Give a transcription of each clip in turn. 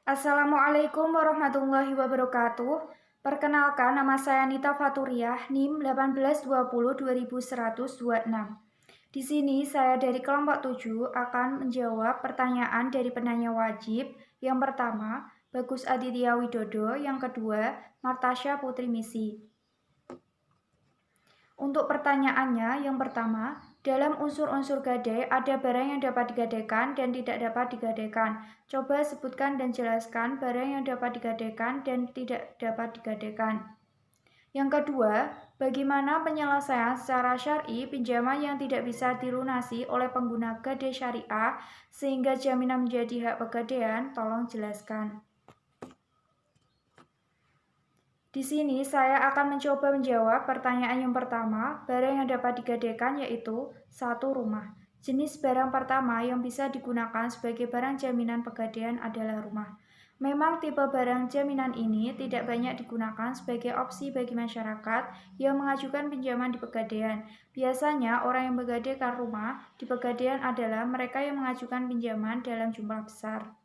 Assalamualaikum warahmatullahi wabarakatuh. Perkenalkan, nama saya Nita Faturiah, NIM 1820-2126. Di sini saya dari kelompok 7 akan menjawab pertanyaan dari penanya wajib. Yang pertama, Bagus Aditya Widodo. Yang kedua, Martasya Putri Misi. Untuk pertanyaannya, yang pertama, dalam unsur-unsur gadai ada barang yang dapat digadaikan dan tidak dapat digadaikan. Coba sebutkan dan jelaskan barang yang dapat digadaikan dan tidak dapat digadaikan. Yang kedua, bagaimana penyelesaian secara syar'i pinjaman yang tidak bisa dilunasi oleh pengguna gadai syariah sehingga jaminan menjadi hak pegadaian? Tolong jelaskan. Di sini saya akan mencoba menjawab pertanyaan yang pertama. Barang yang dapat digadaikan yaitu 1. Rumah. Jenis barang pertama yang bisa digunakan sebagai barang jaminan pegadaian adalah rumah. Memang tipe barang jaminan ini tidak banyak digunakan sebagai opsi bagi masyarakat yang mengajukan pinjaman di pegadaian. Biasanya orang yang menggadaikan rumah di pegadaian adalah mereka yang mengajukan pinjaman dalam jumlah besar.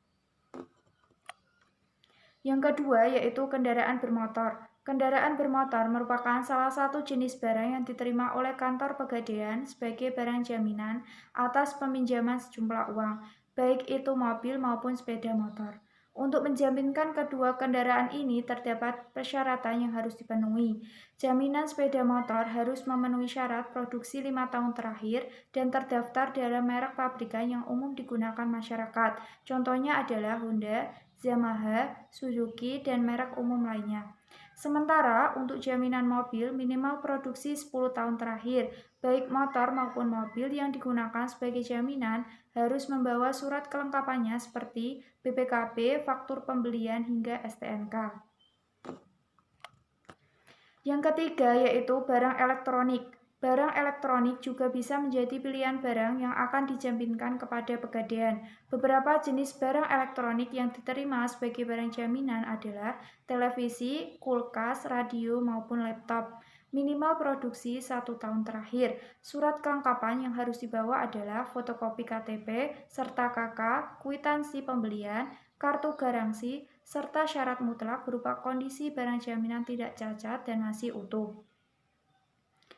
Yang kedua yaitu kendaraan bermotor. Kendaraan bermotor merupakan salah satu jenis barang yang diterima oleh kantor pegadaian sebagai barang jaminan atas peminjaman sejumlah uang, baik itu mobil maupun sepeda motor. Untuk menjaminkan kedua kendaraan ini terdapat persyaratan yang harus dipenuhi. Jaminan sepeda motor harus memenuhi syarat produksi 5 tahun terakhir dan terdaftar dalam merek pabrikan yang umum digunakan masyarakat. Contohnya adalah Honda, Yamaha, Suzuki, dan merek umum lainnya. Sementara untuk jaminan mobil minimal produksi 10 tahun terakhir, baik motor maupun mobil yang digunakan sebagai jaminan harus membawa surat kelengkapannya seperti BPKB, faktur pembelian, hingga STNK. Yang ketiga yaitu barang elektronik. Barang elektronik juga bisa menjadi pilihan barang yang akan dijaminkan kepada pegadaian. Beberapa jenis barang elektronik yang diterima sebagai barang jaminan adalah televisi, kulkas, radio, maupun laptop. Minimal produksi 1 tahun terakhir. Surat kelengkapan yang harus dibawa adalah fotokopi KTP, serta KK, kwitansi pembelian, kartu garansi, serta syarat mutlak berupa kondisi barang jaminan tidak cacat dan masih utuh.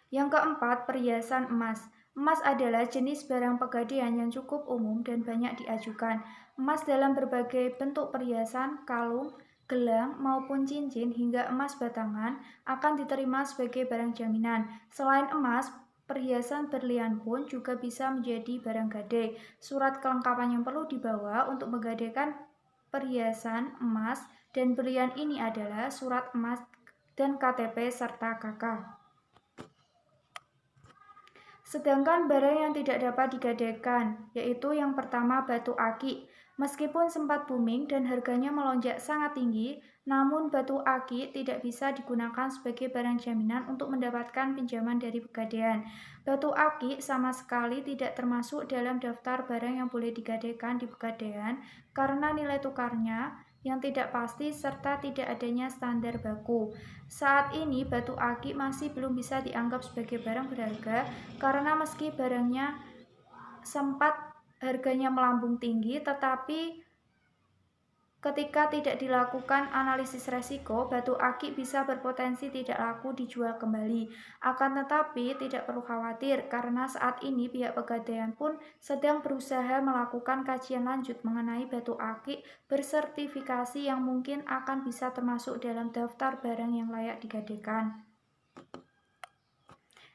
Yang keempat, perhiasan emas. Emas adalah jenis barang pegadaian yang cukup umum dan banyak diajukan. Emas dalam berbagai bentuk perhiasan, kalung, gelang, maupun cincin hingga emas batangan akan diterima sebagai barang jaminan. Selain emas, perhiasan berlian pun juga bisa menjadi barang gadai. Surat kelengkapan yang perlu dibawa untuk menggadaikan perhiasan emas dan berlian ini adalah surat emas dan KTP serta KK. Sedangkan barang yang tidak dapat digadaikan, yaitu yang pertama batu akik. Meskipun sempat booming dan harganya melonjak sangat tinggi, namun batu akik tidak bisa digunakan sebagai barang jaminan untuk mendapatkan pinjaman dari pegadaian. Batu akik sama sekali tidak termasuk dalam daftar barang yang boleh digadaikan di pegadaian karena nilai tukarnya yang tidak pasti serta tidak adanya standar baku. Saat ini batu akik masih belum bisa dianggap sebagai barang berharga karena meski barangnya sempat harganya melambung tinggi, tetapi ketika tidak dilakukan analisis resiko, batu akik bisa berpotensi tidak laku dijual kembali. Akan tetapi tidak perlu khawatir karena saat ini pihak pegadaian pun sedang berusaha melakukan kajian lanjut mengenai batu akik bersertifikasi yang mungkin akan bisa termasuk dalam daftar barang yang layak digadaikan.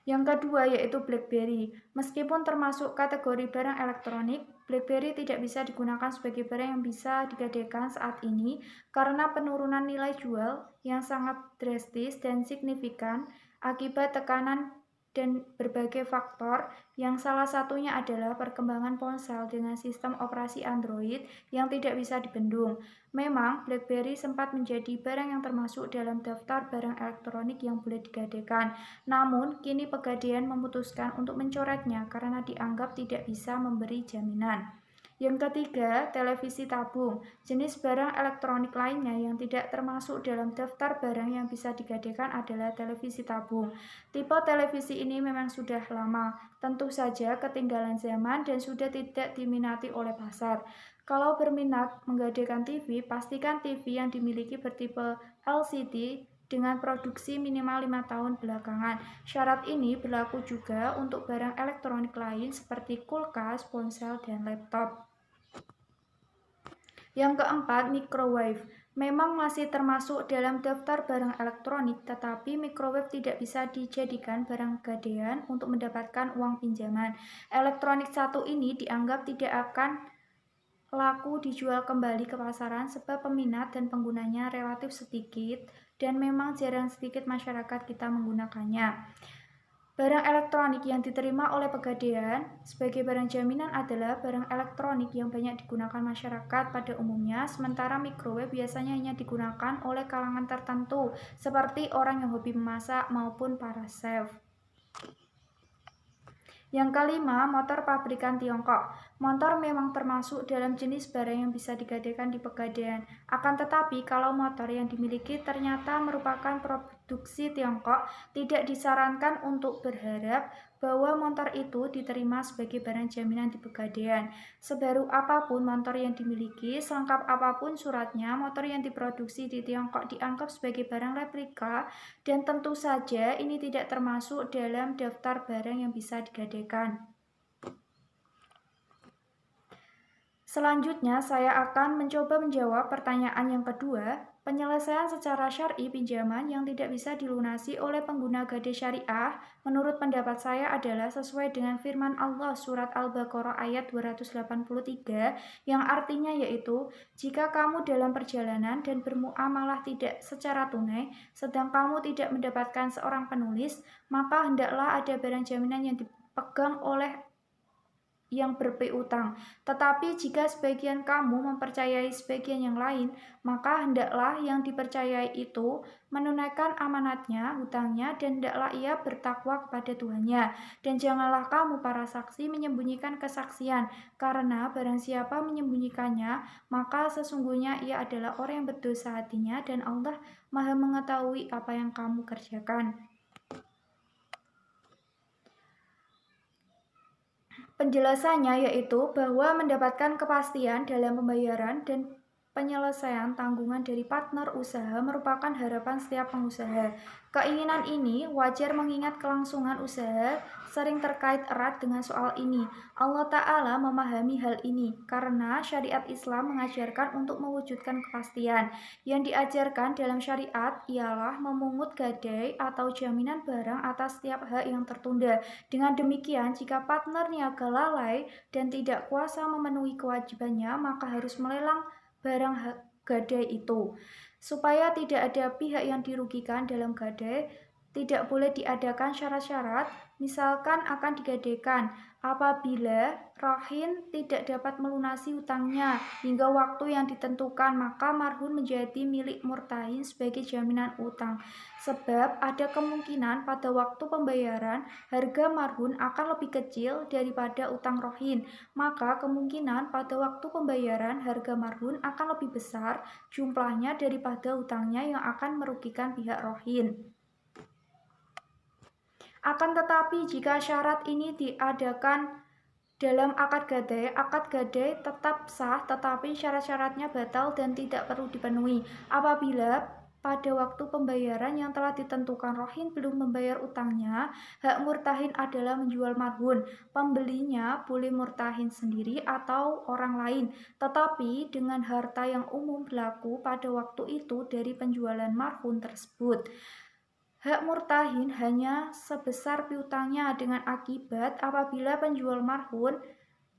Yang kedua yaitu BlackBerry. Meskipun termasuk kategori barang elektronik, BlackBerry tidak bisa digunakan sebagai barang yang bisa digadaikan saat ini karena penurunan nilai jual yang sangat drastis dan signifikan akibat tekanan dan berbagai faktor yang salah satunya adalah perkembangan ponsel dengan sistem operasi Android yang tidak bisa dibendung. Memang BlackBerry sempat menjadi barang yang termasuk dalam daftar barang elektronik yang boleh digadaikan. Namun, kini pegadaian memutuskan untuk mencoretnya karena dianggap tidak bisa memberi jaminan. Yang ketiga, televisi tabung. Jenis barang elektronik lainnya yang tidak termasuk dalam daftar barang yang bisa digadaikan adalah televisi tabung. Tipe televisi ini memang sudah lama, tentu saja ketinggalan zaman dan sudah tidak diminati oleh pasar. Kalau berminat menggadaikan TV, pastikan TV yang dimiliki bertipe LCD dengan produksi minimal 5 tahun belakangan. Syarat ini berlaku juga untuk barang elektronik lain seperti kulkas, ponsel, dan laptop. Yang keempat, microwave. Memang masih termasuk dalam daftar barang elektronik, tetapi microwave tidak bisa dijadikan barang gadaian untuk mendapatkan uang pinjaman. Elektronik satu ini dianggap tidak akan laku dijual kembali ke pasaran sebab peminat dan penggunanya relatif sedikit dan memang jarang sedikit masyarakat kita menggunakannya. Barang elektronik yang diterima oleh Pegadaian sebagai barang jaminan adalah barang elektronik yang banyak digunakan masyarakat pada umumnya, sementara microwave biasanya hanya digunakan oleh kalangan tertentu, seperti orang yang hobi memasak maupun para chef. Yang kelima, motor pabrikan Tiongkok. Motor memang termasuk dalam jenis barang yang bisa digadaikan di Pegadaian. Akan tetapi, kalau motor yang dimiliki ternyata merupakan produksi Tiongkok, tidak disarankan untuk berharap bahwa motor itu diterima sebagai barang jaminan di Pegadaian. Sebaru apapun motor yang dimiliki, selengkap apapun suratnya, motor yang diproduksi di Tiongkok dianggap sebagai barang replika, dan tentu saja ini tidak termasuk dalam daftar barang yang bisa digadaikan. Selanjutnya, saya akan mencoba menjawab pertanyaan yang kedua, penyelesaian secara syar'i pinjaman yang tidak bisa dilunasi oleh pengguna gadai syariah, menurut pendapat saya adalah sesuai dengan firman Allah surat Al-Baqarah ayat 283, yang artinya yaitu, jika kamu dalam perjalanan dan bermuamalah tidak secara tunai, sedang kamu tidak mendapatkan seorang penulis, maka hendaklah ada barang jaminan yang dipegang oleh yang berpiutang. Tetapi jika sebagian kamu mempercayai sebagian yang lain, maka hendaklah yang dipercayai itu menunaikan amanatnya, hutangnya, dan hendaklah ia bertakwa kepada Tuhannya. Dan janganlah kamu para saksi menyembunyikan kesaksian, karena barang siapa menyembunyikannya, maka sesungguhnya ia adalah orang yang berdosa hatinya, dan Allah Maha mengetahui apa yang kamu kerjakan. Penjelasannya yaitu bahwa mendapatkan kepastian dalam pembayaran dan penyelesaian tanggungan dari partner usaha merupakan harapan setiap pengusaha. Keinginan ini wajar mengingat kelangsungan usaha sering terkait erat dengan soal ini. Allah Ta'ala memahami hal ini karena syariat Islam mengajarkan untuk mewujudkan kepastian. Yang diajarkan dalam syariat ialah memungut gadai atau jaminan barang atas setiap hak yang tertunda. Dengan demikian, jika partner niaga lalai dan tidak kuasa memenuhi kewajibannya, maka harus melelang barang gadai itu. Supaya tidak ada pihak yang dirugikan dalam gadai, tidak boleh diadakan syarat-syarat, misalkan akan digadaikan apabila rohin tidak dapat melunasi hutangnya hingga waktu yang ditentukan, maka marhun menjadi milik murtahin sebagai jaminan utang. Sebab ada kemungkinan pada waktu pembayaran harga marhun akan lebih kecil daripada utang rohin, maka kemungkinan pada waktu pembayaran harga marhun akan lebih besar jumlahnya daripada utangnya yang akan merugikan pihak rohin. Akan tetapi jika syarat ini diadakan dalam akad gadai tetap sah, tetapi syarat-syaratnya batal dan tidak perlu dipenuhi. Apabila pada waktu pembayaran yang telah ditentukan rohin belum membayar utangnya, hak murtahin adalah menjual marhun. Pembelinya boleh murtahin sendiri atau orang lain, tetapi dengan harta yang umum berlaku pada waktu itu dari penjualan marhun tersebut. Hak murtahin hanya sebesar piutangnya, dengan akibat apabila penjual marhun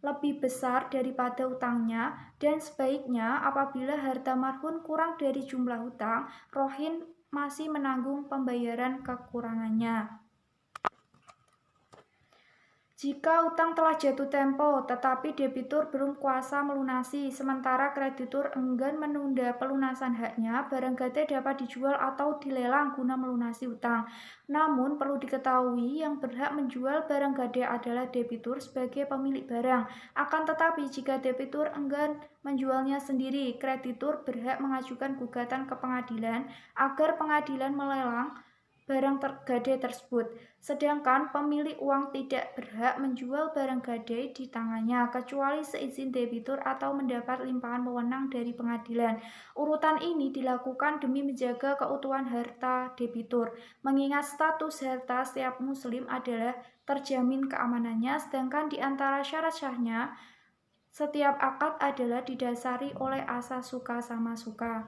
lebih besar daripada utangnya, dan sebaiknya apabila harta marhun kurang dari jumlah hutang, rohin masih menanggung pembayaran kekurangannya. Jika utang telah jatuh tempo, tetapi debitur belum kuasa melunasi, sementara kreditur enggan menunda pelunasan haknya, barang gadai dapat dijual atau dilelang guna melunasi utang. Namun, perlu diketahui yang berhak menjual barang gadai adalah debitur sebagai pemilik barang. Akan tetapi, jika debitur enggan menjualnya sendiri, kreditur berhak mengajukan gugatan ke pengadilan agar pengadilan melelang barang gadai tersebut. Sedangkan pemilik uang tidak berhak menjual barang gadai di tangannya kecuali seizin debitur atau mendapat limpahan wewenang dari pengadilan. Urutan ini dilakukan demi menjaga keutuhan harta debitur, mengingat status harta setiap muslim adalah terjamin keamanannya, sedangkan di antara syarat sahnya setiap akad adalah didasari oleh asas suka sama suka.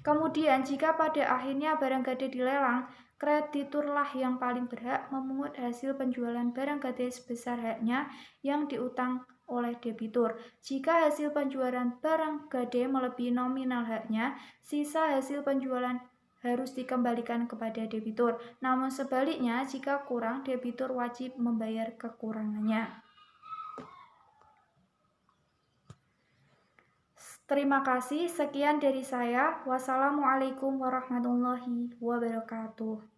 Kemudian, jika pada akhirnya barang gadai dilelang, krediturlah yang paling berhak memungut hasil penjualan barang gadai sebesar haknya yang diutang oleh debitur. Jika hasil penjualan barang gadai melebihi nominal haknya, sisa hasil penjualan harus dikembalikan kepada debitur. Namun sebaliknya, jika kurang, debitur wajib membayar kekurangannya. Terima kasih, sekian dari saya. Wassalamualaikum warahmatullahi wabarakatuh.